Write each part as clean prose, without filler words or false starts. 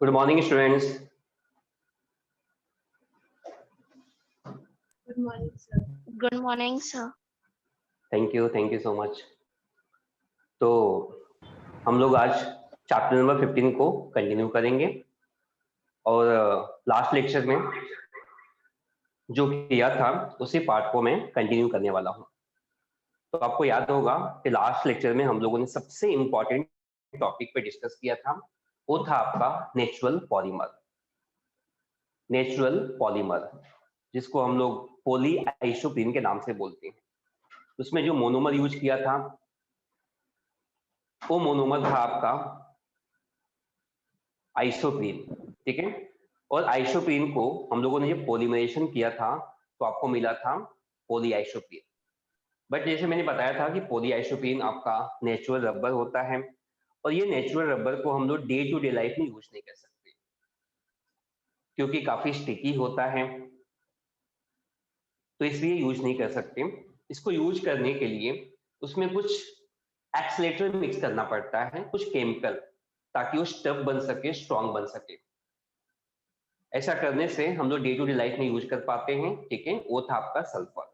Good morning, students. Good morning, sir. Good morning, sir. Thank you so much. तो हम लोग आज chapter number 15 को कंटिन्यू करेंगे और लास्ट लेक्चर में जो किया था उसी पार्ट को मैं कंटिन्यू करने वाला हूँ। तो आपको याद होगा कि लास्ट लेक्चर में हम लोगों ने सबसे इम्पोर्टेंट टॉपिक पे डिस्कस किया था, वो था आपका नेचुरल पॉलीमर, जिसको हम लोग पॉली आइसोप्रीन के नाम से बोलते हैं। उसमें जो मोनोमर यूज किया था वो मोनोमर था आपका आइसोप्रीन, ठीक है। और आइसोप्रीन को हम लोगों ने जब पॉलीमराइजेशन किया था तो आपको मिला था पॉली आइसोप्रीन। बट जैसे मैंने बताया था कि पॉली आइसोप्रीन आपका नेचुरल रबर होता है और ये नेचुरल रबर को हम लोग डे टू डे लाइफ में यूज नहीं कर सकते क्योंकि काफी स्टिकी होता है, तो इसलिए यूज नहीं कर सकते। इसको यूज करने के लिए उसमें कुछ एक्सीलेटर मिक्स करना पड़ता है, कुछ केमिकल, ताकि वो स्टफ बन सके, स्ट्रॉन्ग बन सके। ऐसा करने से हम लोग डे टू डे लाइफ में यूज कर पाते हैं, ठीक है। वो था आपका सल्फर,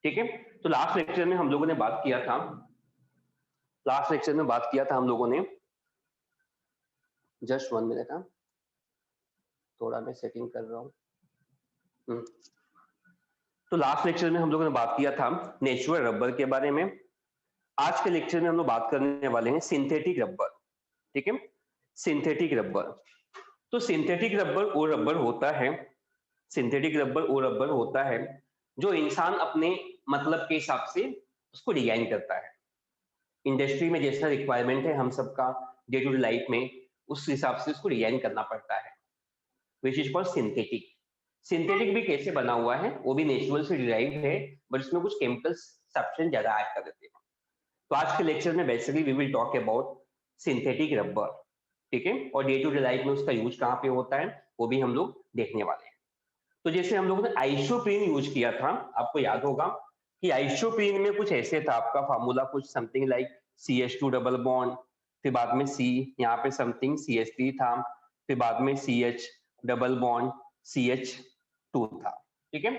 ठीक है। तो लास्ट लेक्चर में हम लोगों ने बात किया था, हम लोगों ने, जस्ट 1 मिनट, थोड़ा मैं सेटिंग कर रहा हूँ। तो लास्ट लेक्चर में हम लोगों ने बात किया था नेचुरल रबर के बारे में। आज के लेक्चर में हम लोग बात करने वाले हैं सिंथेटिक रबर, ठीक है। सिंथेटिक रबर, तो सिंथेटिक रबर वो रबर होता है जो इंसान अपने मतलब के हिसाब से उसको डिजाइन करता है। इंडस्ट्री में जैसा रिक्वायरमेंट है हम सबका डे टू डे लाइफ में, उस हिसाब से उसको डिजाइन करना पड़ता है, which is called synthetic. Synthetic भी कैसे बना हुआ है, वो भी नेचुरल से डिराइव है, बट इसमें कुछ केमिकल सब्सटेंस ज्यादा ऐड कर देते हैं। तो आज के लेक्चर में basically we will talk about synthetic rubber, ठीक है। और डे टू डे लाइफ में उसका यूज कहाँ पे होता है वो भी हम लोग देखने वाले हैं। तो जैसे हम लोगों ने आइसोप्रीन यूज किया था, आपको याद होगा कि आइसोप्रीन में कुछ ऐसे था, आपका फार्मूला कुछ something like CH2 double bond, फिर बाद में C, यहाँ पे समथिंग CH3 था, फिर बाद में CH डबल बॉन्ड CH2 था, ठीक है।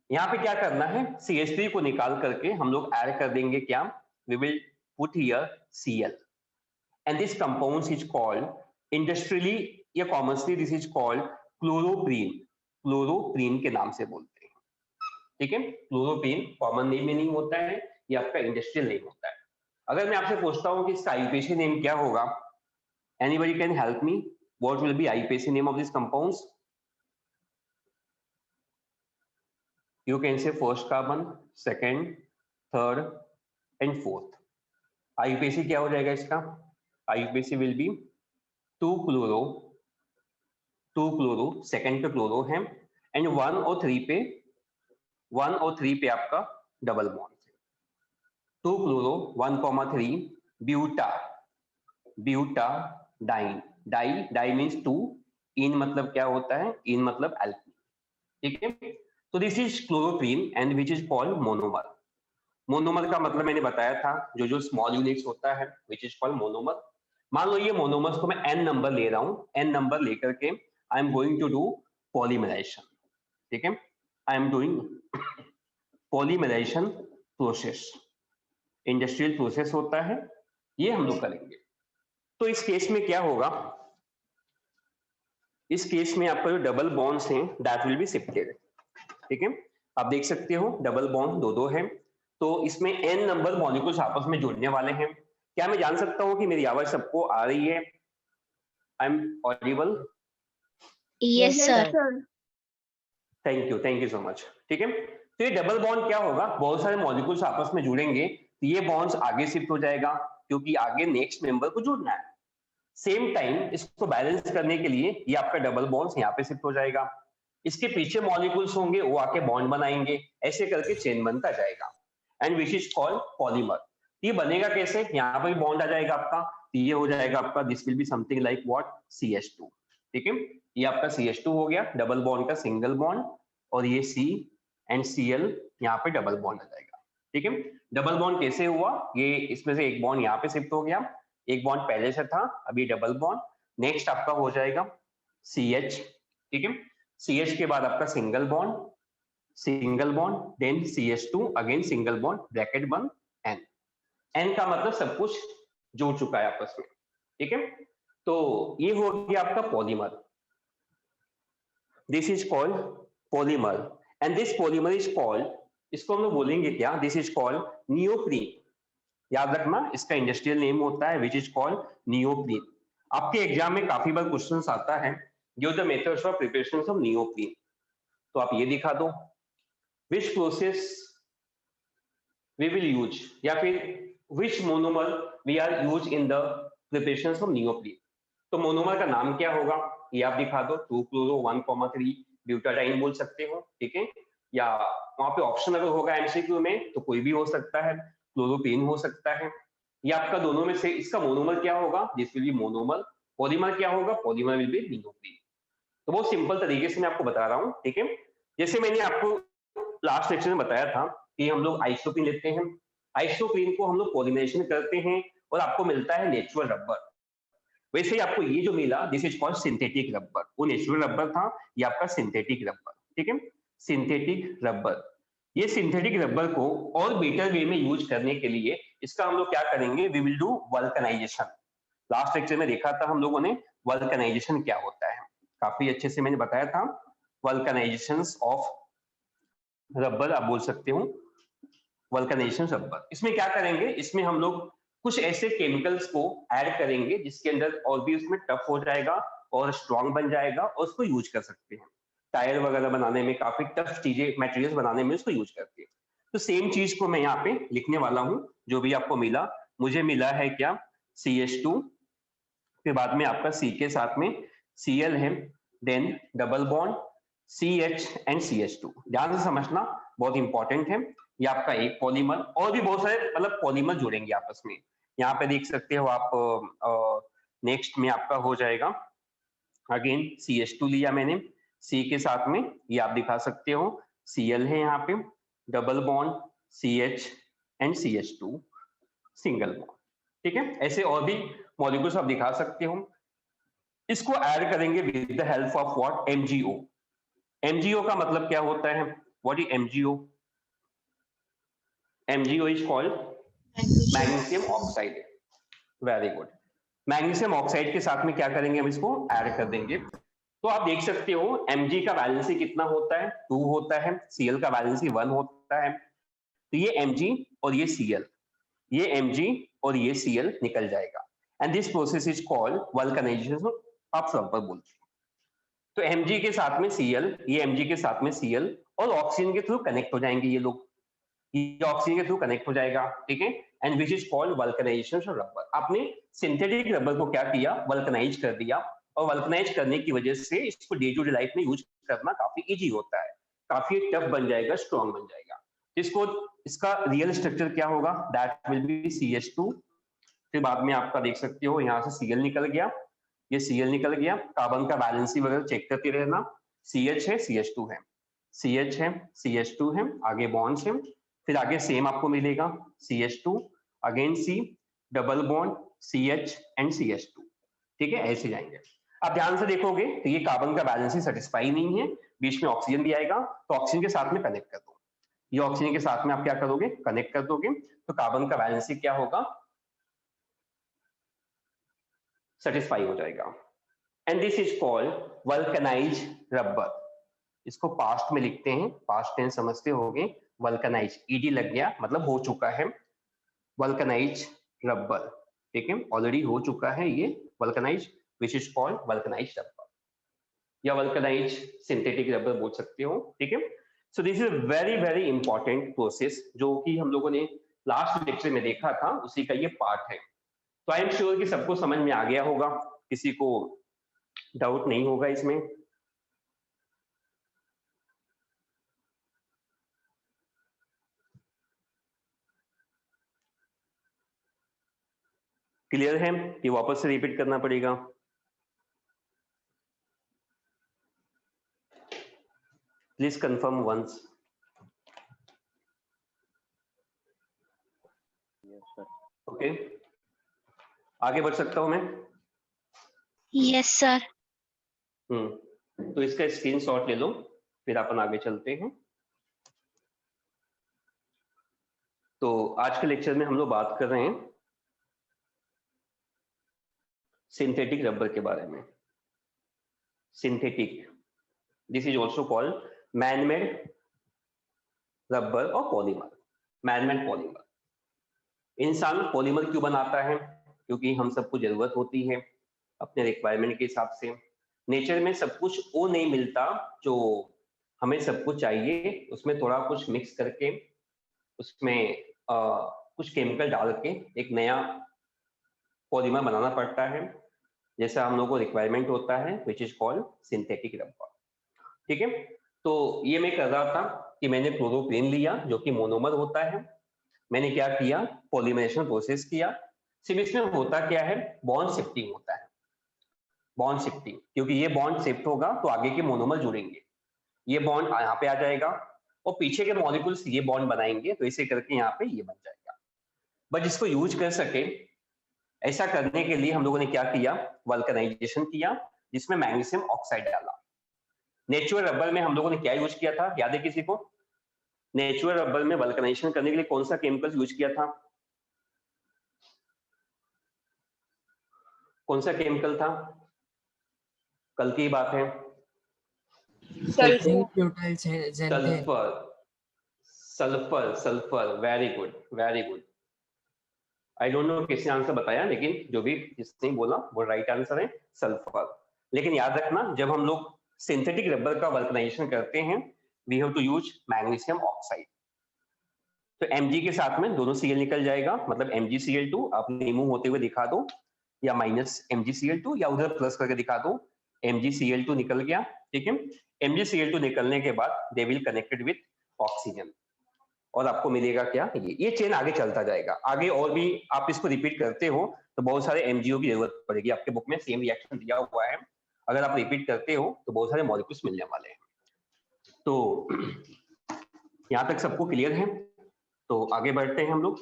यहाँ पे क्या करना है, CH3 को निकाल करके हम लोग ऐड कर देंगे क्या, we will put here Cl, and this compound is called industrially या commercially this is called chloroprene के नाम से बोलते हैं, ठीक है। क्लोरोप्रीन कॉमन नेम में नहीं होता है, ये आपका इंडस्ट्रियल नेम होता है। अगर मैं आपसे पूछता हूँ कि इसका आईपीसी नेम क्या होगा, anybody can help me, what will be IPC name of this compounds? You can say first carbon, second, third and fourth. IUPAC क्या हो जाएगा इसका? IUPAC will be 2 chloro, second पे क्लोरो है, एंड 1 और 3 पे आपका डबल बॉन्ड है। 2 क्लोरो 1,3 ब्यूटाडाइन, डाई मीन्स 2, इन मतलब क्या होता है, इन मतलब एल्कीन, ठीक है। तो this is chloroprene and which is called monomer. Monomer का मतलब मैंने बताया था, जो स्मॉल यूनिट्स होता है विच इज कॉल्ड मोनोमर। मान लो ये मोनोमर्स को मैं n नंबर ले रहा हूँ, n नंबर लेकर के I am going to do polymerization, ठीक है। I am doing polymerization process, industrial process होता है, ये हम लोग करेंगे। तो इस केस में क्या होगा, इस केस में आपका जो डबल बॉन्ड्स हैं दैट विल बी शिफ्टेड, ठीक है। आप देख सकते हो डबल बॉन्ड दो हैं, तो इसमें n नंबर मॉलिक्यूल्स आपस में जुड़ने वाले हैं। क्या मैं जान सकता हूं कि मेरी आवाज सबको आ रही है? I am audible? Yes, sir. Thank you so much, ठीक है। तो ये डबल बॉन्ड क्या होगा, बहुत सारे मॉलिक्यूल्स आपस में जुड़ेंगे, तो ये बॉन्ड्स आगे शिफ्ट हो जाएगा क्योंकि आगे नेक्स्ट मेंबर को जुड़ना है। सेम टाइम इसको बैलेंस करने के लिए ये आपका डबल बॉन्ड्स यहाँ पे शिफ्ट हो जाएगा, इसके पीछे मॉलिक्यूल्स होंगे वो आके बॉन्ड बनाएंगे, ऐसे करके चेन बनता जाएगा, and which is called polymer. ये बनेगा कैसे, यहाँ पर बॉन्ड आ जाएगा आपका, तो ये हो जाएगा आपका, this will be something like what, CH2, ठीक है। ये आपका CH2 हो गया, डबल बॉन्ड का सिंगल बॉन्ड, और ये C एंड Cl यहाँ पे डबल बॉन्ड आ जाएगा, ठीक है। डबल बॉन्ड कैसे हुआ, ये इसमें से एक बॉन्ड यहाँ पे शिफ्ट हो गया, एक बॉन्ड पहले से था, अभी डबल बॉन्ड, नेक्स्ट आपका हो जाएगा CH, ठीक है। CH के बाद आपका single bond, then CH2, again single bond, bracket बंद, N का मतलब सब कुछ जुड़ चुका है आपस में, ठीक है। तो ये हो गया आपका polymer, this is called polymer, and this polymer is called, इसको हम लोग बोलेंगे क्या, दिस इज कॉल्ड नियोप्रीन। याद रखना इसका इंडस्ट्रियल नेम होता है विच इज कॉल्ड नियोप्रीन। आपके एग्जाम में काफी बार क्वेश्चन आता है give the methods of preparation of neoprene, तो आप ये दिखा दो which process we will use, या फिर which monomer we are use in the preparation of neoprene. तो मोनोमर का नाम क्या होगा ये आप दिखा दो, 2-chloro-1,3 ब्यूटाडाइन बोल सकते हो, ठीक है। या वहां पे ऑप्शन अगर होगा एमसीक्यू में तो कोई भी हो सकता है, क्लोरोपेन हो सकता है, या आपका दोनों में से इसका मोनोमर क्या होगा, this will be monomer, polymer क्या होगा, पॉलीमर विल बी नियोप्रीन। तो बहुत सिंपल तरीके से मैं आपको बता रहा हूँ, ठीक है। जैसे मैंने आपको लास्ट लेक्चर में बताया था कि हम लोग आइसोप्रीन लेते हैं, आइसोप्रीन को हम लोग पॉलीमराइजेशन करते हैं और आपको मिलता है नेचुरल रबर। वैसे ही आपको ये जो मिला this is called synthetic rubber, वो नेचुरल रबर था, ये आपका सिंथेटिक रबर, ठीक है, सिंथेटिक रबर। ये सिंथेटिक रबर को और बेटर वे में यूज करने के लिए इसका हम लोग क्या करेंगे, we will do vulcanization. Last lecture में देखा था हम लोगों ने वल्कनाइजेशन क्या होता है, काफी अच्छे से मैंने बताया था वल्कनाइजेशन ऑफ रबर, आप बोल सकते हो वल्कनाइजेशन रबर। इसमें क्या करेंगे, इसमें हम लोग कुछ ऐसे केमिकल्स को ऐड करेंगे जिसके अंदर और भी उसमें टफ हो जाएगा और स्ट्रॉन्ग बन जाएगा और उसको यूज कर सकते हैं। टायर वगैरह बनाने में, काफी टफ चीजें मटेरियल्स बनाने में उसको यूज करते हैं। तो सेम चीज को मैं यहाँ पे लिखने वाला हूँ, जो भी आपको मिला, मुझे मिला है क्या, CH2, फिर बाद में आपका C के साथ में Cl है, then double bond CH and CH2। ध्यान से समझना, बहुत इंपॉर्टेंट है। ये आपका एक पॉलीमर, और भी बहुत सारे मतलब पॉलीमर जुड़ेंगे आपस में, यहाँ पे देख सकते हो आप। नेक्स्ट में आपका हो जाएगा अगेन CH2 लिया मैंने, C के साथ में ये आप दिखा सकते हो Cl है यहाँ पे, double bond CH and CH2, single bond, ठीक है। ऐसे और भी मॉलिक्यूल्स आप दिखा सकते हो। इसको ऐड करेंगे with the help of what, MgO। MgO का मतलब क्या होता है, what is MgO? MgO is called magnesium oxide, very good. Magnesium oxide के साथ में क्या करेंगे, हम इसको ऐड कर देंगे। तो आप देख सकते हो Mg का वैलेंसी कितना होता है, 2 होता है, Cl का वैलेंसी 1 होता है। तो ये Mg और ये Cl, ये Mg और ये Cl निकल जाएगा, and this process is called vulcanization of rubber बोलते हैं। तो Mg के साथ में Cl, ये Mg के साथ में Cl और ऑक्सीजन के थ्रू कनेक्ट हो जाएंगे ये लोग, ये ऑक्सीजन के थ्रू कनेक्ट हो जाएगा, ठीक है, and which is called vulcanization of rubber. आपने सिंथेटिक रबर को क्या किया, वल्कनाइज कर दिया, और वल्कनाइज करने की वजह से इसको डे टू डे लाइफ में यूज करना काफी इजी होता है, काफी टफ बन जाएगा, स्ट्रॉन्ग बन जाएगा। इसको, इसका रियल स्ट्रक्चर क्या होगा, दैट विल बी CH2। फिर बाद में आपका देख सकते हो यहाँ से Cl निकल गया, ये Cl निकल गया, कार्बन का बैलेंसी वगैरह चेक करते रहना, CH है, CH2 है, CH है, CH2 है, आगे बॉन्ड्स है, फिर आगे सेम आपको मिलेगा CH2, again C, double bond CH and CH2, ठीक है, ऐसे जाएंगे। अब ध्यान से देखोगे तो ये कार्बन का बैलेंस ही सेटिस्फाई नहीं है, बीच में ऑक्सीजन भी आएगा, तो ऑक्सीजन के साथ में कनेक्ट कर दो, ये ऑक्सीजन के साथ में आप क्या करोगे, कनेक्ट कर दोगे, तो कार्बन का बैलेंस क्या होगा, सेटिस्फाई हो जाएगा, and this is called vulcanise rubber. इसको पास्ट में लिखते हैं, पास्ट टेंस समझते होगे, वल्कनाइज, ईडी लग गया मतलब हो चुका है, वल्कनाइज रबर, ठीक है, ऑलरेडी हो चुका है ये vulcanise, which is called vulcanise rubber, या वल्कनाइज सिंथेटिक रबर बोल सकते हो, ठीक है। So this is very very important process, जो कि हम लोगों ने लास्ट लेक्चर में देखा था, उसी का ये पार्ट है। तो आई एम श्योर कि सबको समझ में आ गया होगा, किसी को डाउट नहीं होगा इसमें। क्लियर है कि वापस से रिपीट करना पड़ेगा? Please confirm once. ओके, आगे बढ़ सकता हूं मैं? Yes, sir. तो इसका स्क्रीनशॉट ले लो, फिर अपन आगे चलते हैं। तो आज के लेक्चर में हम लोग बात कर रहे हैं सिंथेटिक रबर के बारे में। Synthetic, this is also called man-made rubber और पॉलीमर। मैन-मेड पॉलीमर, इंसान पॉलीमर क्यों बनाता है? क्योंकि हम सबको जरूरत होती है अपने रिक्वायरमेंट के हिसाब से। नेचर में सब कुछ वो नहीं मिलता जो हमें सब कुछ चाहिए, उसमें थोड़ा कुछ मिक्स करके उसमें कुछ केमिकल डाल के एक नया पॉलीमर बनाना पड़ता है, जैसा हम लोगों को रिक्वायरमेंट होता है, which is called synthetic rubber. ठीक है, तो ये मैं कर रहा था कि मैंने क्लोरोप्लेन लिया जो कि मोनोमर होता है। मैंने क्या किया, पॉलीमरेशन प्रोसेस किया। सिर्फ इसमें होता क्या है, बॉन्ड शिफ्टिंग होता है। बॉन्ड शिफ्टिंग, क्योंकि ये बॉन्ड शिफ्ट होगा तो आगे के मोनोमर जुड़ेंगे, ये बॉन्ड यहाँ पे आ जाएगा और पीछे के मॉलिक्यूल्स ये बॉन्ड बनाएंगे, तो इसे करके यहाँ पे ये बन जाएगा। बट इसको यूज कर सके, ऐसा करने के लिए हम लोगों ने क्या किया, वल्कनाइजेशन किया, जिसमें मैग्नीशियम ऑक्साइड डाला। नेचुरल रबर में हम लोगों ने क्या यूज किया था, याद है किसी को? नेचुरल रबर में वल्कनाइजेशन करने के लिए कौन सा केमिकल यूज किया था? कौन सा केमिकल था? कल की बात है। Sulphur, sulphur, sulphur, very good, very good. I don't know किसने आंसर बताया, लेकिन जो भी जिसने बोला वो राइट आंसर है, सल्फर। लेकिन याद रखना, जब हम लोग सिंथेटिक रबर का वल्कनाइजेशन करते हैं, we have to use magnesium oxide. तो Mg के साथ में दोनों Cl निकल जाएगा, मतलब MgCl2 आप रिमूव होते हुए दिखा दो, या माइनस MgCl2, या उधर प्लस करके दिखा दो, MgCl2 निकल गया। ठीक है, MgCl2 निकलने के बाद they will connected with oxygen, और आपको मिलेगा क्या, ये चेन आगे चलता जाएगा। आगे और भी आप इसको रिपीट करते हो तो बहुत सारे MgO की जरूरत पड़ेगी। आपके बुक में सेम रिएक्शन दिया हुआ है, अगर आप रिपीट करते हो तो बहुत सारे मॉलिक्यूल्स मिलने वाले हैं। तो यहाँ तक सबको क्लियर है? तो आगे बढ़ते हैं हम लोग।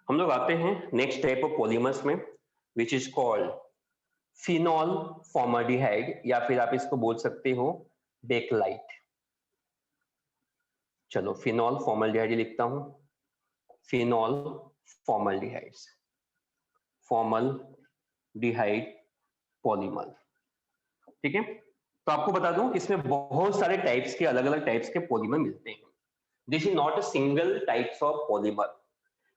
हम लोग आते हैं नेक्स्ट टाइप ऑफ पॉलीमर्स में, विच इज कॉल्ड फिनॉल फॉर्मल्डिहाइड, या फिर आप इसको बोल सकते हो बेकलाइट। चलो फिनॉल फॉर्मल्डिहाइड लिखता हूं, फिनॉल फॉर्मल्डिहाइड, फॉर्मल्डिहाइड पॉलीमर। ठीक है, तो आपको बता दूं इसमें बहुत सारे टाइप्स के, अलग अलग टाइप्स के पॉलीमर मिलते हैं। This is not a single types of polymer,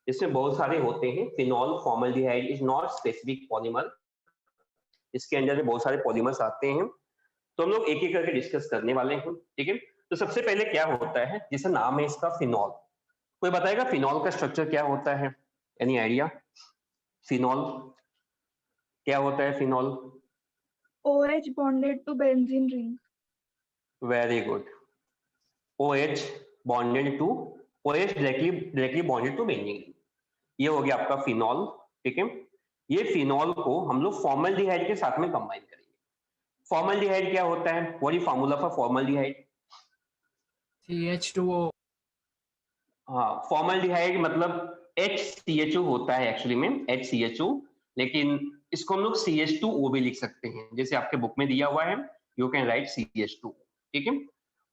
इसमें बहुत सारे होते हैं। Phenol formaldehyde is not specific polymer, इसके अंदर में बहुत सारे पॉलीमर्स आते हैं, तो हम लोग एक एक करके डिस्कस करने वाले हैं। ठीक है, तो सबसे पहले क्या होता है, जैसे नाम है इसका फिनॉल, कोई बताएगा फिनॉल का स्ट्रक्चर क्या होता है? Any idea? फिनॉल क्या होता है? Phenol OH bonded to benzene ring. Very good, OH bonded to, OH directly bonded to benzene, ये हो गया आपका फिनॉल। ठीक है, ये फिनॉल को हम लोग फॉर्मल्डिहाइड के साथ में कंबाइन करेंगे। फॉर्मल्डिहाइड क्या होता है, what is formula for formaldehyde? CH2O। हाँ, फॉर्मल्डिहाइड मतलब HCHO होता है एक्चुअली में, HCHO, लेकिन इसको हम लोग CH2O भी लिख सकते हैं, जैसे आपके बुक में दिया हुआ है, यू कैन राइट CH2। ठीक है,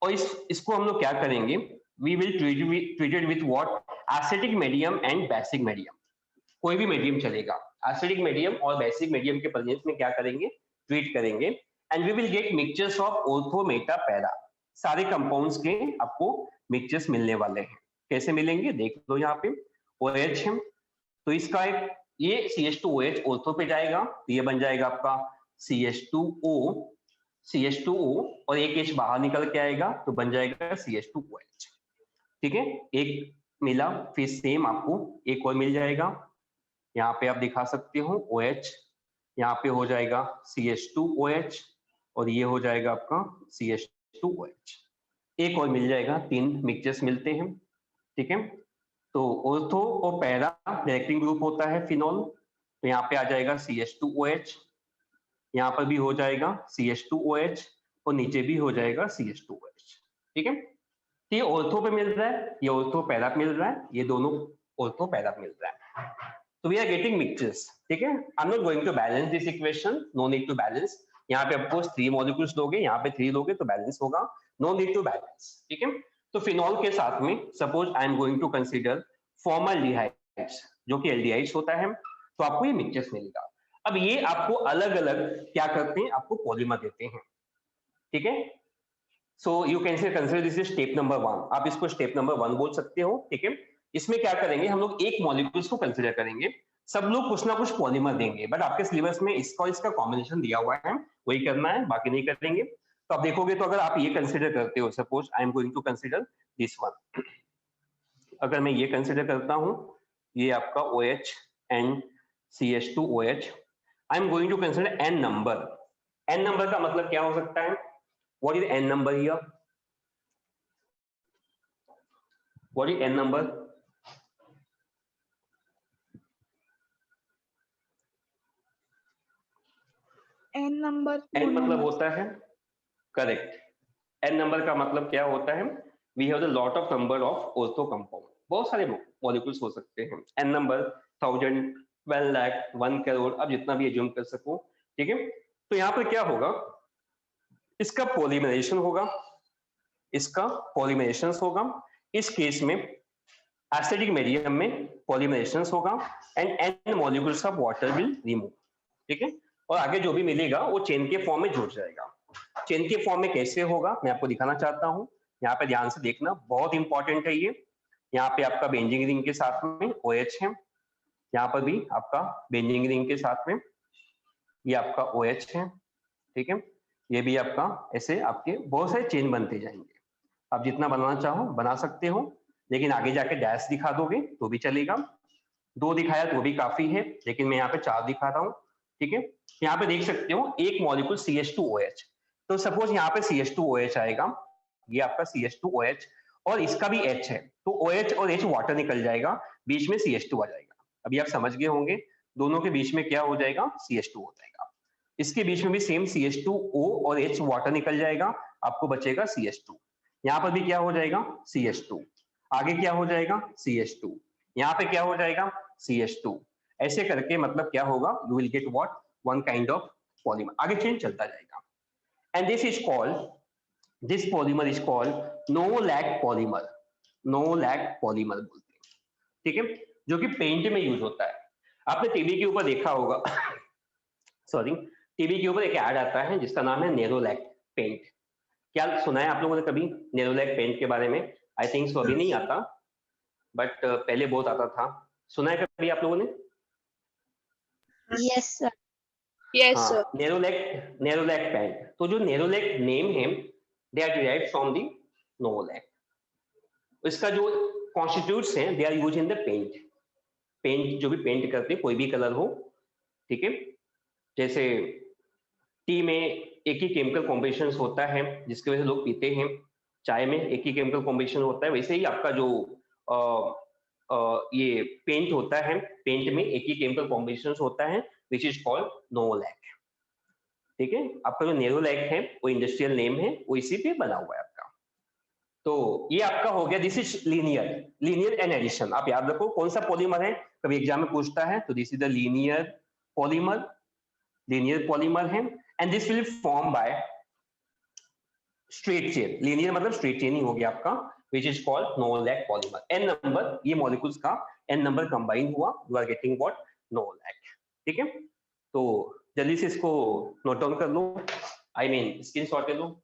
और इसको हम लोग क्या करेंगे, we will treated with what, acidic medium and basic medium, कोई भी मीडियम चलेगा। एसिडिक मीडियम और बेसिक मीडियम के प्रेजेंस में क्या करेंगे, ट्रीट करेंगे, and we will get mixtures of ortho meta para, सारे कंपाउंड्स के आपको मिक्सचर्स मिलने वाले हैं। कैसे मिलेंगे देख लो, यहाँ पे OH है, तो इसका एक ये CH2OH ऑर्थो पे जाएगा, तो ये बन जाएगा आपका CH2O, और एक H बाहर निकल के आएगा तो बन जाएगा CH2OH। ठीक है, एक मिला, फिर सेम आपको एक और मिल जाएगा, यहाँ पे आप दिखा सकते हो OH, यहाँ पे हो जाएगा CH2OH, और ये हो जाएगा आपका CH2OH। एक और मिल जाएगा, तीन मिक्सचर्स मिलते हैं, ठीक है। तो ऑर्थो और पैरा डायरेक्टिंग ग्रुप होता है फिनॉल, तो यहाँ पे आ जाएगा CH2OH, यहाँ पर भी हो जाएगा CH2OH और नीचे भी हो जाएगा CH2OH। ठीक है, तो ये ऑर्थो पे मिल रहा है, ये ऑर्थो पैरा पे मिल रहा है, ये दोनों ऑर्थो पैरा पे मिल रहा है। तो वी आर गेटिंग मिक्सचर्स। ठीक है, I am not going to balance this equation, no need to balance. यहाँ पे आपको 3 मॉलिक्यूल्स दोगे, यहाँ पे 3 दोगे तो बैलेंस होगा, नो नीड टू बैलेंस। ठीक है, तो फिनॉल के साथ में suppose I am going to consider formaldehydes जो कि एल्डिहाइड्स होता है, तो आपको ये मिक्सचर्स मिलेगा। अब ये आपको अलग अलग क्या करते हैं, आपको पॉलीमर देते हैं। ठीक है, so you can say consider this is step number 1, आप इसको स्टेप नंबर 1 बोल सकते हो। ठीक है, इसमें क्या करेंगे हम लोग, एक मॉलिक्यूल्स को कंसीडर करेंगे, सब लोग कुछ ना कुछ पॉलीमर देंगे, बट आपके सिलेबस में इसका इसका कॉम्बिनेशन दिया हुआ है, वही करना है, बाकी नहीं करेंगे। तो आप देखोगे तो अगर आप ये कंसीडर करते हो, suppose I am going to consider this one, अगर मैं ये कंसीडर करता हूं, ये आपका OH and CH2OH, I am going to consider n number. n number का मतलब क्या हो सकता है, what is n number here, what is n number? n number n मतलब monomers. होता है, करेक्ट, n नंबर का मतलब क्या होता है, we have the lot of number of ortho compound, बहुत सारे मॉलिक्यूल्स हो सकते हैं, n नंबर 1000, 12 लाख, 1 करोड़, अब जितना भी एज्यूम कर सको। ठीक है, तो यहाँ पर क्या होगा, इसका पॉलीमराइजेशन होगा, इसका पॉलीमराइजेशन होगा, इस केस में एसिडिक मीडियम में पॉलीमराइजेशन होगा and n molecules of water will remove. ठीक है, और आगे जो भी मिलेगा वो चेन के फॉर्म में जुड़ जाएगा। चेन के फॉर्म में कैसे होगा मैं आपको दिखाना चाहता हूँ, यहाँ पे ध्यान से देखना, बहुत इंपॉर्टेंट है ये। यहाँ पे आपका बेंजीन रिंग के साथ में OH है, यहाँ पर भी आपका बेंजीन रिंग के साथ में ये आपका OH है। ठीक है, ये भी आपका, ऐसे आपके बहुत सारे चेन बनते जाएंगे, आप जितना बनाना चाहो बना सकते हो, लेकिन आगे जाके डैश दिखा दोगे तो भी चलेगा, 2 दिखाया तो भी काफी है, लेकिन मैं यहाँ पे 4 दिखा रहा हूँ। ठीक है, यहाँ पे देख सकते हो एक मॉलिक्यूल CH2OH, तो सपोज यहाँ पे CH2OH आएगा, ये आपका CH2OH और इसका भी H है, तो OH और H वाटर निकल जाएगा, बीच में CH2 आ जाएगा। अभी आप समझ गए होंगे दोनों के बीच में क्या हो जाएगा, CH2 हो जाएगा, इसके बीच में भी सेम CH2O और H वाटर निकल जाएगा, आपको बचेगा CH2, यहाँ पर भी क्या हो जाएगा CH2, आगे क्या हो जाएगा CH2, यहाँ पे क्या हो जाएगा CH2, ऐसे करके मतलब क्या होगा, you will get what, one kind of polymer, आगे चेन चलता जाएगा। And this is called, this polymer is called novolac polymer, novolac polymer बोलते हैं। ठीक है, जो कि पेंट में यूज होता है, आपने टीवी के ऊपर देखा होगा सॉरी, टीवी के ऊपर एक ऐड आता है जिसका नाम है नेरोलैक पेंट, क्या सुना है आप लोगों ने कभी नेरोलैक पेंट के बारे में? आई थिंक सो अभी नहीं आता, बट पहले बहुत आता था, सुना है कभी आप लोगों ने? Yes, sir. Yes, हाँ, sir. नेरोलैक, नेरोलैक पेंट, तो जो नेरोलैक नेम है they are derived from the novolac, इसका जो कॉन्स्टिट्यूट्स हैं they are use in the paint, paint जो भी पेंट करते हैं कोई भी कलर हो। ठीक है, जैसे टी में एक ही केमिकल कॉम्बिनेशन होता है जिसकी वजह से लोग पीते हैं, चाय में एक ही केमिकल कॉम्बिनेशन होता है, वैसे ही आपका जो ये पेंट होता है, पेंट में एक ही केमिकल कॉम्बिनेशन होता है विच इज कॉल्ड नोवोलैक। ठीक है, आपका जो नेरोलैक है वो इंडस्ट्रियल नेम है, वो इसी पे बना हुआ है आपका। तो ये आपका हो गया, this is linear, linear and addition, आप याद रखो कौन सा पॉलीमर है, कभी एग्जाम में पूछता है, तो this is the linear polymer, linear polymer है, and this will form by straight chain, linear मतलब स्ट्रेट चेन ही हो गया आपका, which is called novolac polymer, n number, ये मॉलिक्यूल्स का n नंबर कंबाइन हुआ, you are getting what, novolac. ठीक है, तो जल्दी से इसको नोट डाउन कर लो, आई मीन स्क्रीनशॉट ले लो।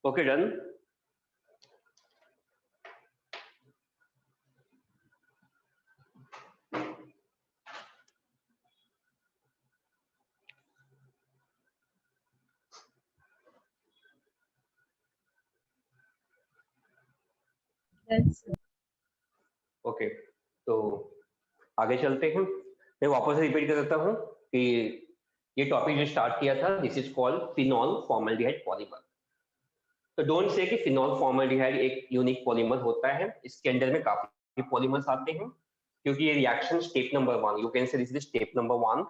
Okay done. ओके, तो आगे चलते हैं। मैं वापस रिपीट कर देता हूँ कि ये टॉपिक जो स्टार्ट किया था, this is called phenol formaldehyde polymer. तो डोंट से कि फिनॉल फॉर्मल्डिहाइड एक यूनिक पॉलीमर होता है, इसके अंदर में काफी पॉलीमर्स आते हैं, क्योंकि ये reaction step number 1, you can say this is step number 1,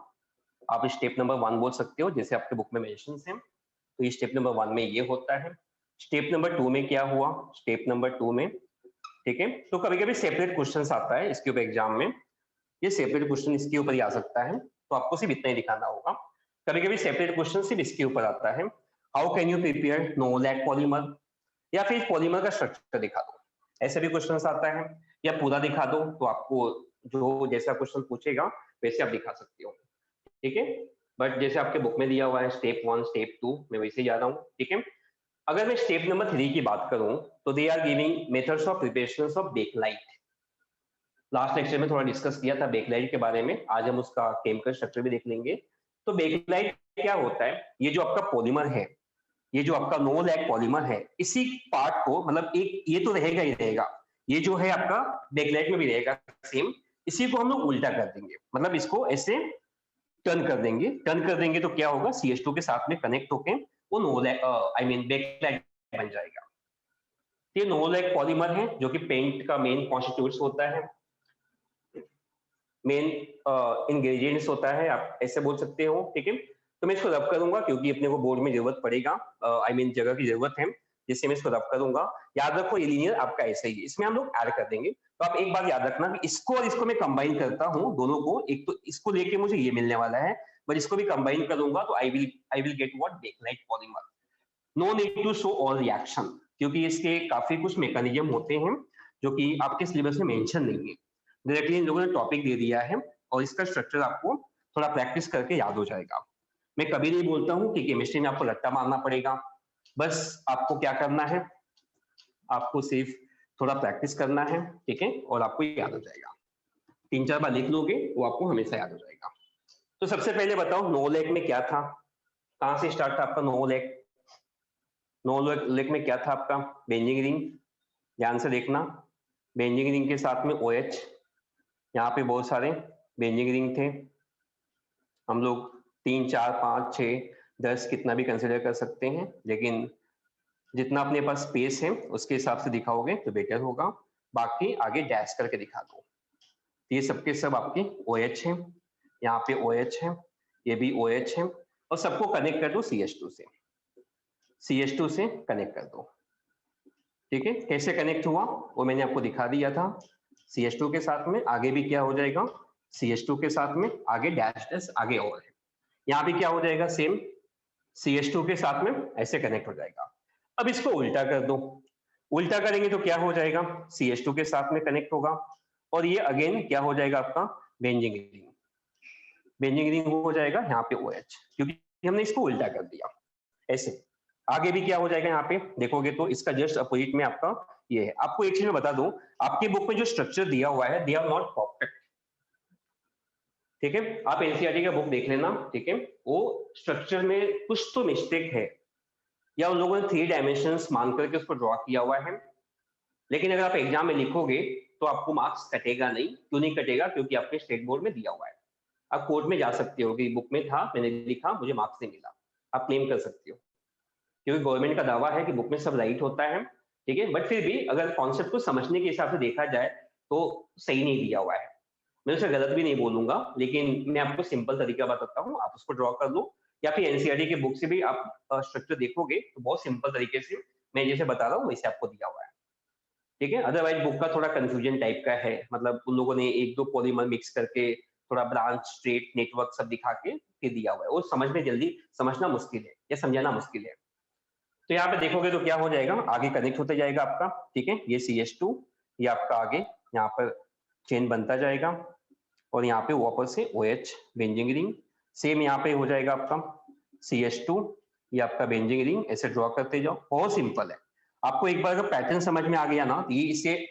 आप स्टेप नंबर 1 बोल सकते हो, जैसे आपके बुक में मेंशंस हैं। तो ये स्टेप नंबर 1 में ये होता है। स्टेप नंबर 2 में क्या हुआ? स्टेप नंबर 2 में, ठीक है, तो कभी कभी सेपरेट क्वेश्चन आता है इसके ऊपर एग्जाम में, ये सेपरेट क्वेश्चन इसके ऊपर ही आ सकता है, तो आपको सिर्फ इतना ही दिखाना होगा। कभी कभी सेपरेट क्वेश्चन सिर्फ इसके ऊपर आता है, how can you prepare novolac polymer, या फिर पॉलीमर का स्ट्रक्चर दिखा दो, ऐसे भी क्वेश्चन आता है, या पूरा दिखा दो, तो आपको जो जैसा क्वेश्चन पूछेगा वैसे आप दिखा सकते हो, ठीक है। बट जैसे आपके बुक में दिया हुआ है स्टेप 1 स्टेप 2, मैं वैसे ही जा रहा हूँ, ठीक है। अगर मैं स्टेप नंबर 3 की बात करूं, तो they are giving methods of preparation of Bakelite. Last lecture में थोड़ा डिस्कस किया था बेकलाइट के बारे में, आज हम उसका केमिकल स्ट्रक्चर भी देख लेंगे। तो बेकलाइट क्या होता है? ये जो आपका पॉलीमर है, ये जो आपका नो लैक पॉलीमर है, इसी पार्ट को, मतलब एक ये तो रहेगा ही रहेगा, ये जो है आपका बेकलाइट में भी रहेगा सेम, इसी को हम लोग उल्टा कर देंगे, मतलब इसको ऐसे टर्न कर देंगे। टर्न कर देंगे तो क्या होगा? CH2 के साथ में कनेक्ट होके वो novolac I mean Bakelite बन जाएगा। ये नो लैक पॉलीमर है जो कि पेंट का मेन कॉन्स्टिट्यूट्स होता है, मेन इंग्रेडिएंट्स होता है, आप ऐसे बोल सकते हो, ठीक है। तो मैं इसको रब करूंगा क्योंकि अपने को बोर्ड में जरूरत पड़ेगा, आई मीन जगह की जरूरत है, जिससे मैं इसको रब करूंगा। याद रखो ये लीनियर आपका ऐसे ही है, इसमें हम लोग ऐड कर देंगे। तो आप एक बात याद रखना कि इसको और इसको मैं कंबाइन करता हूँ, दोनों को, एक तो इसको लेके मुझे ये मिलने वाला है, बट इसको भी कंबाइन करूंगा तो I will get what? Bakelite polymer. No need to show all reaction, क्योंकि इसके काफी कुछ मैकेनिज्म होते हैं जो कि आपके सिलेबस में मेंशन नहीं है, डायरेक्टली इन लोगों ने टॉपिक दे दिया है, और इसका स्ट्रक्चर आपको थोड़ा प्रैक्टिस करके याद हो जाएगा। मैं कभी नहीं बोलता हूँ कि केमिस्ट्री में आपको रट्टा मारना पड़ेगा, बस आपको क्या करना है, आपको सिर्फ थोड़ा प्रैक्टिस करना है, ठीक है, और आपको याद हो जाएगा। 3-4 बार लिख लोगे वो आपको हमेशा याद हो जाएगा। तो सबसे पहले बताओ नो लैक में क्या था, कहाँ से स्टार्ट था आपका नो लैक? नो लैक में क्या था आपका? बेंजिंग रिंग, ध्यान से देखना, बेंजिंग रिंग के साथ में OH, यहाँ पे बहुत सारे बेंजिंग रिंग थे, हम लोग 3 4 5 6 10 कितना भी कंसिडर कर सकते हैं, लेकिन जितना अपने पास स्पेस है उसके हिसाब से दिखाओगे तो बेटर होगा, बाकी आगे डैश करके दिखा दो। ये सबके सब आपके OH हैं, यहाँ पे OH है, ये भी OH है, और सबको कनेक्ट कर दो CH2 से, CH2 से कनेक्ट कर दो, ठीक है। कैसे कनेक्ट हुआ वो मैंने आपको दिखा दिया था, CH2 के साथ में, आगे भी क्या हो जाएगा? CH2 के साथ में आगे डैश डैश आगे और है, यहाँ भी क्या हो जाएगा? सेम CH2 के साथ में ऐसे कनेक्ट हो जाएगा। अब इसको उल्टा कर दो, उल्टा करेंगे तो क्या हो जाएगा? CH2 के साथ में कनेक्ट होगा, और ये अगेन क्या हो जाएगा आपका? बेंजिंग रिंग, बेंजिंग रिंग हो जाएगा यहाँ पे OH, क्योंकि हमने इसको उल्टा कर दिया ऐसे। आगे भी क्या हो जाएगा? यहाँ पे देखोगे तो इसका जस्ट अपोजिट में आपका ये है। आपको एक चीज मैं बता दूं, आपकी बुक में जो स्ट्रक्चर दिया हुआ है, दे आर नॉट परफेक्ट, ठीक है। आप एनसीईआरटी का बुक देख लेना, ठीक है, वो स्ट्रक्चर में कुछ तो मिस्टेक है, या उन लोगों ने 3 डायमेंशंस मान करके उसको ड्रॉ किया हुआ है, लेकिन अगर आप एग्जाम में लिखोगे तो आपको मार्क्स कटेगा नहीं। क्यों नहीं कटेगा? क्योंकि आपके स्टेट बोर्ड में दिया हुआ है। आप कोर्ट में जा सकते हो कि बुक में था, मैंने लिखा, मुझे मार्क्स नहीं मिला, आप क्लेम कर सकते हो, क्योंकि गवर्नमेंट का दावा है कि बुक में सब राइट होता है, ठीक है। बट फिर भी अगर कॉन्सेप्ट को समझने के हिसाब से देखा जाए तो सही नहीं दिया हुआ है। मैं उसे गलत भी नहीं बोलूंगा, लेकिन मैं आपको सिंपल तरीका बताता हूँ, आप उसको ड्रॉ कर लो, या फिर एनसीईआरटी के बुक से भी आप स्ट्रक्चर देखोगे तो बहुत सिंपल तरीके से मैं जैसे बता रहा हूँ वैसे आपको दिया हुआ है, ठीक है। अदरवाइज बुक का थोड़ा कंफ्यूजन टाइप का है, मतलब उन लोगों ने 1-2 पॉलीमर मिक्स करके थोड़ा ब्रांच स्ट्रेट नेटवर्क सब दिखा के फिर दिया हुआ है, वो समझ में जल्दी समझना मुश्किल है या समझाना मुश्किल है। तो यहाँ पे देखोगे तो क्या हो जाएगा? आगे कनेक्ट होते जाएगा आपका, ठीक है, ये CH2, ये आपका आगे यहाँ पर चेन बनता जाएगा, और यहाँ पे वापस से OH बेंजिंग रिंग, सेम यहाँ पे हो जाएगा आपका CH2, ये आपका बेंजीन रिंग, ऐसे ड्रॉ करते जाओ, बहुत सिंपल है। आपको एक बार अगर पैटर्न समझ में आ गया ना, तो ये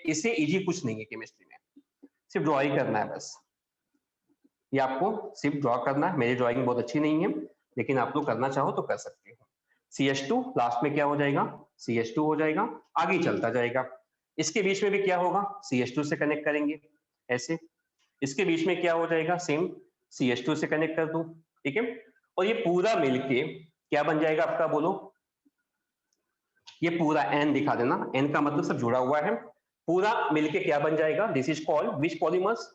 इससे इजी कुछ नहीं है केमिस्ट्री में, सिर्फ ड्रॉ ही करना है बस। ये आपको सिर्फ ड्रॉ करना है। मेरी ड्राइंग बहुत अच्छी नहीं है, लेकिन आप लोग करना चाहो तो कर सकते हो। CH2 लास्ट में क्या हो जाएगा, CH2 हो जाएगा, आगे चलता जाएगा। इसके बीच में भी क्या होगा, CH2 से कनेक्ट करेंगे ऐसे। इसके बीच में क्या हो जाएगा, सेम CH2 से कनेक्ट कर दूं, ठीक है। और ये पूरा मिलके क्या बन जाएगा आपका, बोलो। ये पूरा N दिखा देना, N का मतलब सब जुड़ा हुआ है, पूरा मिलके क्या बन जाएगा, this is called which polymers,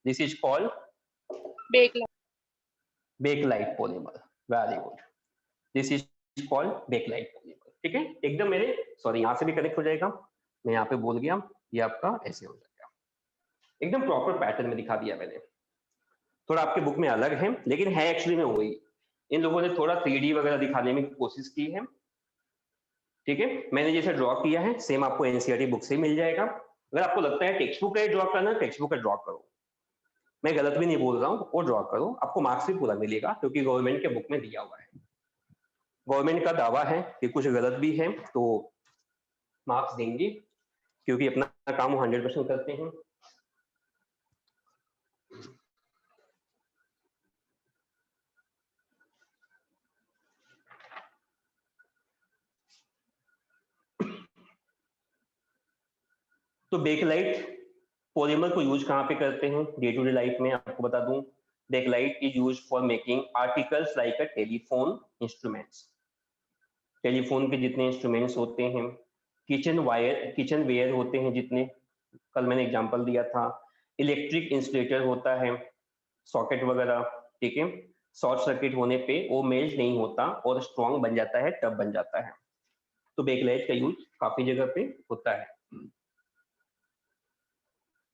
this is called Bakelite polymer. Very good, this is called Bakelite polymer, ठीक है। एकदम मेरे, सॉरी यहाँ से भी कनेक्ट हो जाएगा, मैं यहाँ पे बोल गया, ये आपका ऐसे हो जाएगा, एकदम प्रॉपर पैटर्न में दिखा दिया मैंने। थोड़ा आपके बुक में अलग है, लेकिन है एक्चुअली में वही। इन लोगों ने थोड़ा 3D वगैरह दिखाने में कोशिश की है, ठीक है। मैंने जैसे ड्रॉ किया है सेम आपको एनसीईआरटी बुक से मिल जाएगा। अगर आपको लगता है टेक्स्ट बुक का ड्रॉ करना, टेक्स्ट बुक का ड्रॉ करो, मैं गलत भी नहीं बोल रहा हूँ, वो ड्रॉ करो, आपको मार्क्स भी पूरा मिलेगा, क्योंकि गवर्नमेंट के बुक में दिया हुआ है। गवर्नमेंट का दावा है कि कुछ गलत भी है तो मार्क्स देंगे, क्योंकि अपना काम 100% करते हैं। तो बेकलाइट पॉलीमर को यूज कहाँ पे करते हैं डे टू डे लाइफ में, आपको बता दूं। Bakelite is use for making articles like a telephone instruments. Telephone के जितने इंस्ट्रूमेंट्स होते हैं, किचन वेयर होते हैं जितने, कल मैंने एग्जांपल दिया था, इलेक्ट्रिक इंसुलेटर होता है, सॉकेट वगैरह, ठीक है। शॉर्ट सर्किट होने पे वो मेल्ट नहीं होता और स्ट्रॉन्ग बन जाता है, टफ बन जाता है। तो बेकलाइट का यूज काफी जगह पे होता है।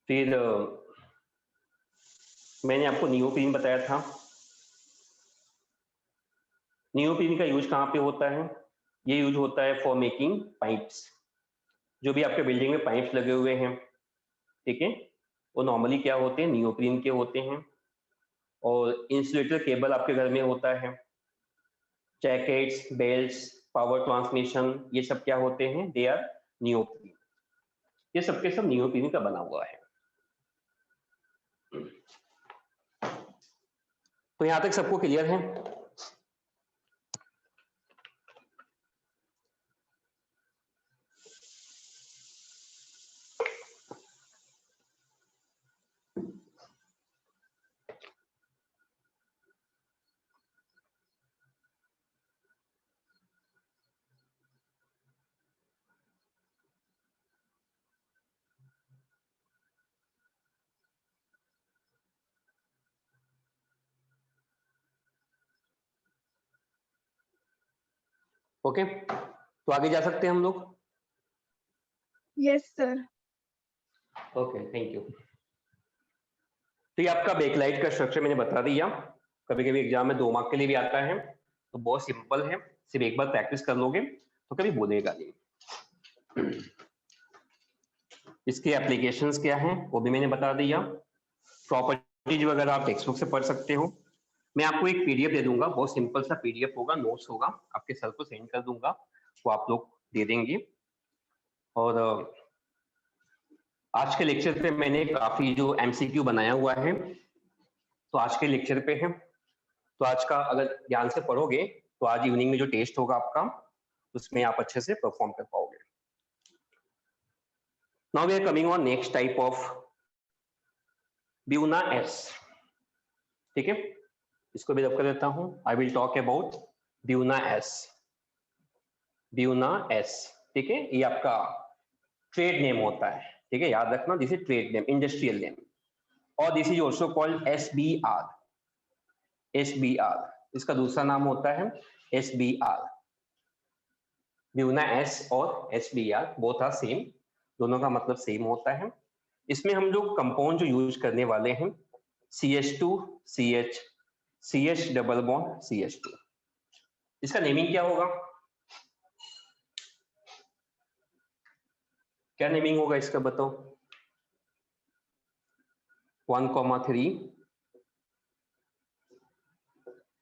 फिर मैंने आपको नियोप्रीन बताया था। नियोप्रीन का यूज कहाँ पे होता है, ये यूज होता है फॉर मेकिंग पाइप्स। जो भी आपके बिल्डिंग में पाइप्स लगे हुए हैं, ठीक है, वो नॉर्मली क्या होते हैं, नियोप्रीन के होते हैं। और इंसुलेटर केबल आपके घर में होता है, जैकेट्स, बेल्ट्स, पावर ट्रांसमिशन, ये सब क्या होते हैं, दे आर नियोप्रीन। ये सबके सब नियोप्रीन का बना हुआ है। तो यहां तक सबको क्लियर है। ओके, तो आगे जा सकते हैं हम लोग। Yes, sir. Okay, thank you. तो ये आपका बेकलाइट का स्ट्रक्चर मैंने बता दिया। कभी कभी एग्जाम में 2 मार्क के लिए भी आता है, तो बहुत सिंपल है, सिर्फ एक बार प्रैक्टिस कर लोगे तो कभी बोलेगा नहीं। इसके एप्लीकेशंस क्या हैं वो भी मैंने बता दिया। प्रॉपर्टीज वगैरह आप टेक्स्ट बुक से पढ़ सकते हो। मैं आपको एक पीडीएफ दे दूंगा, बहुत सिंपल सा पीडीएफ होगा, नोट्स होगा, आपके सर को सेंड कर दूंगा, वो आप लोग दे देंगे। और आज के लेक्चर पे मैंने काफी जो एमसीक्यू बनाया हुआ है, तो आज के लेक्चर पे है, तो आज का अगर ध्यान से पढ़ोगे तो आज इवनिंग में जो टेस्ट होगा आपका, उसमें आप अच्छे से परफॉर्म कर पाओगे। Now we are coming on next type of Buna S, ठीक है। इसको भी रब कर देता हूं। I will talk about Buna S. Buna S, ठीक है, ये आपका ट्रेड नेम होता है, ठीक है, याद रखना, this is trade name, industrial name. और this is also called SBR। SBR इसका दूसरा नाम होता है, SBR। ब्यूना एस और SBR बोथ आर सेम, दोनों का मतलब सेम होता है। इसमें हम लोग कंपाउंड जो यूज करने वाले हैं, CH2CH, CH double bond CH2। इसका नेमिंग क्या होगा, क्या नेमिंग होगा इसका बताओ। 1,3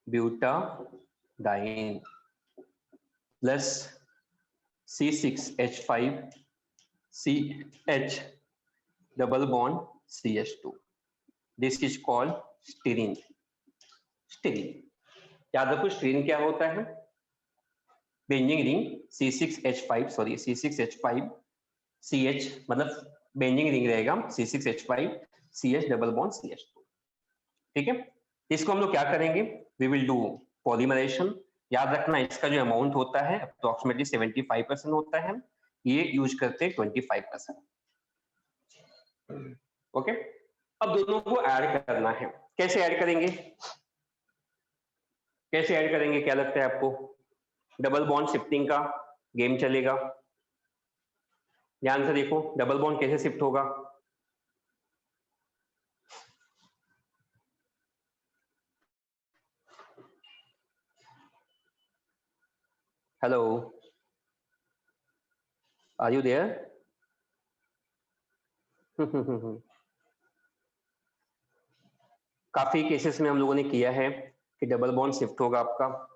butadiene, plus C6H5CH double bond CH2. This is called styrene. Styrene याद रखो, स्टीरीन क्या होता है? बेंजिंग रिंग C6H5 मतलब बेंजिंग रिंग रहेगा C6H5CH डबल बॉन्ड CH2. ठीक है, इसको हम लोग क्या करेंगे? We will do polymerization. याद रखना इसका जो अमाउंट होता है अप्रोक्सीमेटली 75% होता है, ये यूज करते हैं 25%. ओके, अब दोनों को ऐड करना है. कैसे ऐड करेंगे? कैसे ऐड करेंगे, क्या लगता है आपको? डबल बॉन्ड शिफ्टिंग का गेम चलेगा. ध्यान से देखो, डबल बॉन्ड कैसे शिफ्ट होगा? Hello, are you there? काफी केसेस में हम लोगों ने किया है कि डबल बॉन्ड शिफ्ट होगा आपका.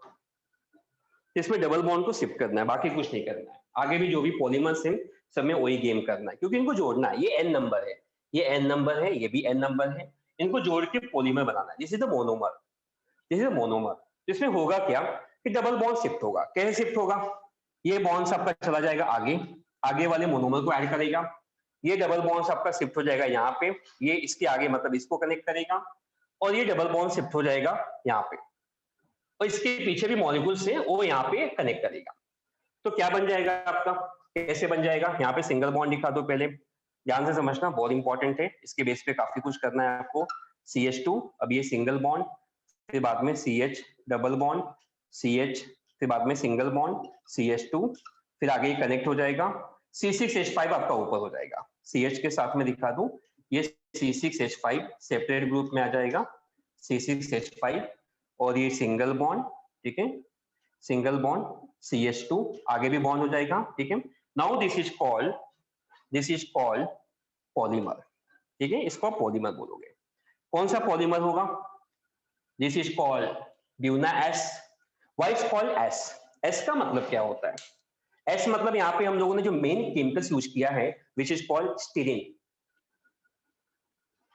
इसमें डबल बॉन्ड को शिफ्ट करना है, बाकी कुछ नहीं करना है. आगे भी जो भी पॉलीमर्स हैं सब में वही गेम करना है, क्योंकि इनको जोड़ना है. ये एन नंबर है, ये एन नंबर है, ये भी एन नंबर है. इनको जोड़ के पॉलीमर बनाना है. This is the monomer. This is monomer. इसमें होगा क्या कि डबल बॉन्ड शिफ्ट होगा. कैसे शिफ्ट होगा? ये बॉन्ड्स आपका चला जाएगा आगे, आगे वाले मोनोमर को ऐड करेगा. ये डबल बॉन्ड्स आपका शिफ्ट हो जाएगा यहाँ पे, ये इसके आगे मतलब इसको कनेक्ट करेगा, और ये डबल बॉन्ड शिफ्ट हो जाएगा यहाँ पे, और इसके पीछे भी मॉलिक्यूल्स हैं वो यहाँ पे कनेक्ट करेगा. तो क्या बन जाएगा आपका? कैसे बन जाएगा? यहाँ पे सिंगल बॉन्ड लिखा दो. पहले ध्यान से समझना, बहुत इंपॉर्टेंट है. इसके बेस पे काफी कुछ करना है आपको. CH2, अब ये सिंगल बॉन्ड, फिर बाद में CH डबल बॉन्ड CH, फिर बाद में सिंगल बॉन्ड CH2, फिर आगे ये कनेक्ट हो जाएगा. C6H5 आपका ऊपर हो जाएगा. CH के साथ में दिखा दूं, ये C6H5 सेपरेट ग्रुप में आ जाएगा, C6H5, और ये सिंगल बॉन्ड. ठीक है, सिंगल बॉन्ड CH2, आगे भी बॉन्ड हो जाएगा. ठीक है, now this is called polymer. ठीक है, इसको पॉलीमर बोलोगे. कौन सा पॉलीमर होगा? This is called Buna S. Why is called S? S का मतलब क्या होता है? S मतलब यहाँ पे हम लोगों ने जो मेन केमिकल्स यूज किया है विच इज कॉल्ड स्टीरीन,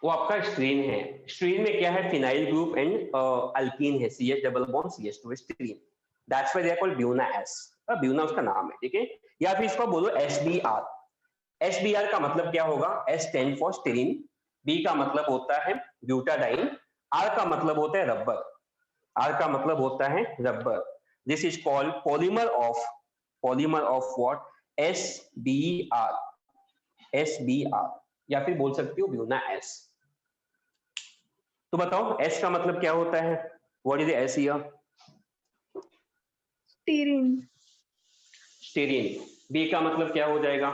वो आपका स्टीरीन है. स्टीरीन में क्या है? फिनाइल ग्रुप एंड अल्कीन है, CH double bond CH2 styrene. That's why they are called Buna S. Buna उसका नाम है. ठीक है, या फिर इसको बोलो SBR. SBR का मतलब क्या होगा? S stand for styrene, B का मतलब होता है ब्यूटाडाइन, R का मतलब होता है रबर. R का मतलब होता है rubber. This is called polymer of what? SBR. SBR, या फिर बोल सकते हो ब्यूना S. तो बताओ S का मतलब क्या होता है? What is S here? Styrene. Styrene. B का मतलब क्या हो जाएगा?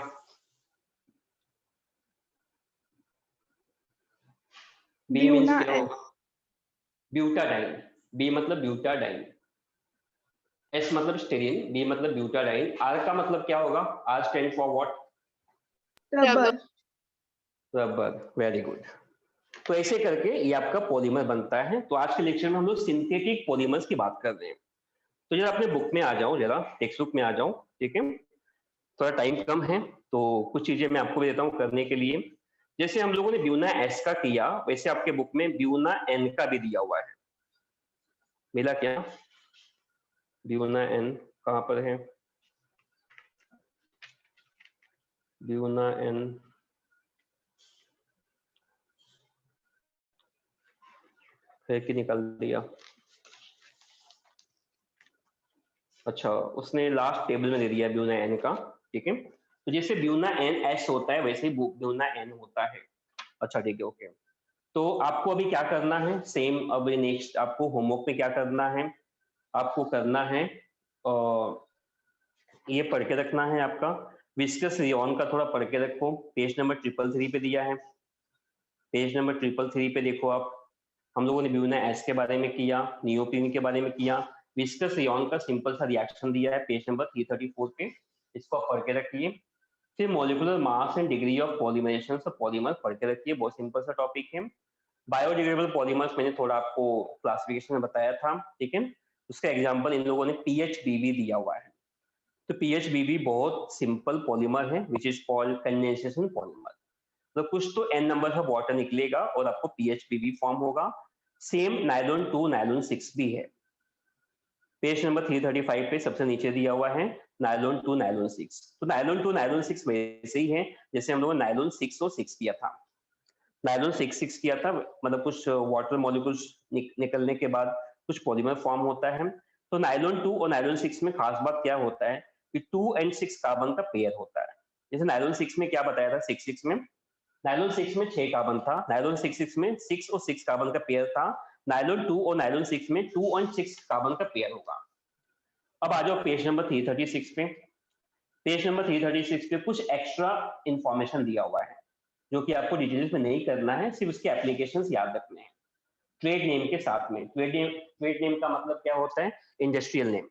B मींस क्या होगा? ब्यूटाडाइन. B मतलब ब्यूटाडाइन, S मतलब स्टीरीन, B मतलब ब्यूटाडाइन. R का मतलब क्या होगा? R stand for what? Rubber. Rubber. Very good. तो ऐसे करके ये आपका पॉलीमर बनता है. तो आज के लेक्चर में हम लोग सिंथेटिक पॉलीमर्स की बात कर रहे हैं. तो जरा अपने बुक में आ जाओ, जरा टेक्स्ट बुक में आ जाओ. ठीक है, थोड़ा टाइम कम है तो कुछ चीजें मैं आपको भी देता हूँ करने के लिए. जैसे हम लोगों ने ब्यूना S का किया, वैसे आपके बुक में ब्यूना N का भी दिया हुआ है. मिला क्या? ब्यूना N कहाँ पर है? ब्यूना N फिर की निकाल दिया. अच्छा, उसने लास्ट टेबल में दे दिया ब्यूना N का. ठीक है, तो जैसे ब्यूना N S होता है वैसे ही ब्यूना N होता है. अच्छा ठीक है, ओके. तो आपको अभी क्या करना है? सेम अब नेक्स्ट आपको होमवर्क में क्या करना है? आपको करना है ये पढ़ के रखना है आपका विस्कस रियोन का. थोड़ा पढ़ के रखो. पेज नंबर 333 पे दिया है. पेज नंबर 333 पे देखो आप. हम लोगों ने ब्यूना S के बारे में किया, नियोप्रीन के बारे में किया, विस्कस रियोन का सिंपल सा रिएक्शन दिया है पेज नंबर 334 पे. इसको आप पढ़ के रखिए. फिर molecular mass and degree of polymerization of polymer पढ़ के रखिए. बहुत सिंपल सा टॉपिक है. बायोडिग्रेडेबल पॉलीमर्स मैंने थोड़ा आपको क्लासिफिकेशन में बताया था. ठीक है, उसका एग्जांपल इन लोगों ने PHBB दिया हुआ है. तो PHBB बहुत सिंपल पॉलीमर है which is called condensation polymer. तो कुछ तो n नंबर का वाटर निकलेगा और आपको PHBB फॉर्म होगा। सेम नायलॉन 2 नायलॉन 6 भी है। पेज नंबर 335 पे सबसे नीचे दिया हुआ है नायलॉन 2 नायलॉन 6। तो नायलॉन 2 नायलॉन 6 वैसे ही है जैसे हम लोगों ने नायलॉन 6 और 6 किया था। नायलॉन 6 किया था, मतलब कुछ वाटर मॉलिक्यूल्स निकलने के बाद कुछ पॉलीमर फॉर्म होता है। तो नायलॉन 2 और नायलॉन 6 में खास बात क्या होता है कि 2 एंड 6 कार्बन का पेयर होता है। जैसे नायलॉन 6 में क्या बताया था, 6 में नायलॉन 6 में 6 कार्बन था, नायलॉन 6 में 6 और 6 कार्बन का पेयर था। नायलॉन 2 और नायलॉन 6 में 2 और 6 कार्बन का पेयर होगा। अब आ जाओ पेज नंबर 336 पे। पेज नंबर 336 पे कुछ एक्स्ट्रा इंफॉर्मेशन दिया हुआ है जो कि आपको डिटेल्स में नहीं करना है, सिर्फ उसके एप्लीकेशंस याद रखने हैं ट्रेड नेम के साथ में। ट्रेड नेम का मतलब क्या होता है, इंडस्ट्रियल नेम।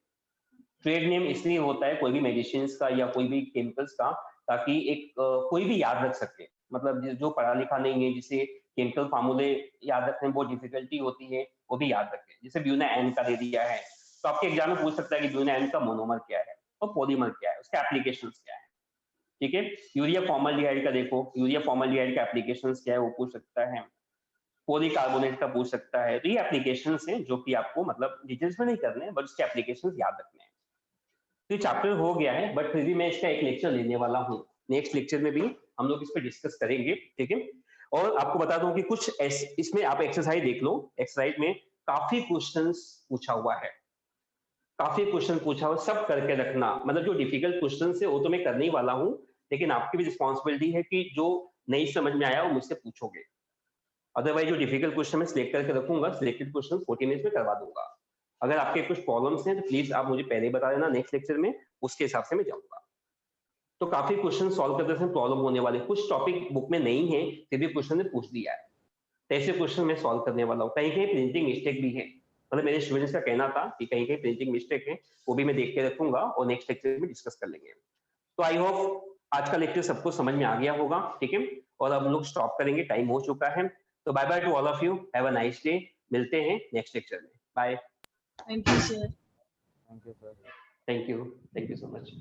ट्रेड नेम इसलिए होता है कोई भी मेडिसिन का या कोई भी केमिकल्स का, ताकि एक कोई भी याद रख सके। मतलब जो पढ़ा लिखा नहीं है, जिसे केमिकल फार्मूले याद रखने में बहुत डिफिकल्टी होती है, वो भी याद रखें। जैसे ब्यूना एन का दे दिया है तो आपके एग्जाम में पूछ सकता है कि ब्यूना एन का मोनोमर क्या है और पॉलीमर क्या है, उसके एप्लीकेशंस क्या है। ठीक है, यूरिया फॉर्मल्डिहाइड का देखो, यूरिया फॉर्मल्डिहाइड का एप्लीकेशंस क्या है वो पूछ सकता है। पॉलीकार्बोनेट का पूछ सकता है। तो ये एप्लीकेशंस हैं जो कि आपको मतलब डिटेल्स में नहीं करने हैं, बट उसके एप्लीकेशंस याद रखने हैं। तो ये चैप्टर हो गया है, बट फिर भी मैं इसका एक लेक्चर लेने वाला हूँ। नेक्स्ट लेक्चर में भी हम लोग इस पर डिस्कस करेंगे। ठीक है, और आपको बता दूं कि कुछ इसमें आप एक्सरसाइज देख लो। एक्सरसाइज में काफी क्वेश्चंस पूछा हुआ है, काफी क्वेश्चन पूछा हुआ, सब करके रखना। मतलब जो डिफिकल्ट क्वेश्चन है वो तो मैं करने ही वाला हूँ, लेकिन आपकी भी रिस्पॉन्सिबिलिटी है कि जो नहीं समझ में आया वो मुझसे पूछोगे। अदरवाइज जो डिफिकल्ट क्वेश्चन मैं सिलेक्ट करके रखूंगा, सिलेक्टेड क्वेश्चन 14 मिनट्स में करवा दूंगा। अगर आपके कुछ प्रॉब्लम्स हैं तो प्लीज आप मुझे पहले ही बता देना, नेक्स्ट लेक्चर में उसके हिसाब से मैं जाऊंगा। तो काफी क्वेश्चन सॉल्व करते समय प्रॉब्लम होने वाले, कुछ टॉपिक बुक में नहीं है फिर भी क्वेश्चन ने पूछ दिया है, तो ऐसे क्वेश्चन मैं सॉल्व करने वाला हूँ। कहीं कहीं प्रिंटिंग मिस्टेक भी है, मतलब मेरे स्टूडेंट्स का कहना था कि कहीं कहीं प्रिंटिंग मिस्टेक है, वो भी मैं देख के रखूंगा और नेक्स्ट लेक्चर में डिस्कस कर लेंगे। तो आई होप आज का लेक्चर सबको समझ में आ गया होगा। ठीक है, और अब हम लोग स्टॉप करेंगे, टाइम हो चुका है। तो bye bye to all of you, have a nice day. मिलते हैं नेक्स्ट लेक्चर में। Bye. Thank you, sir. Thank you, sir. Thank you so much.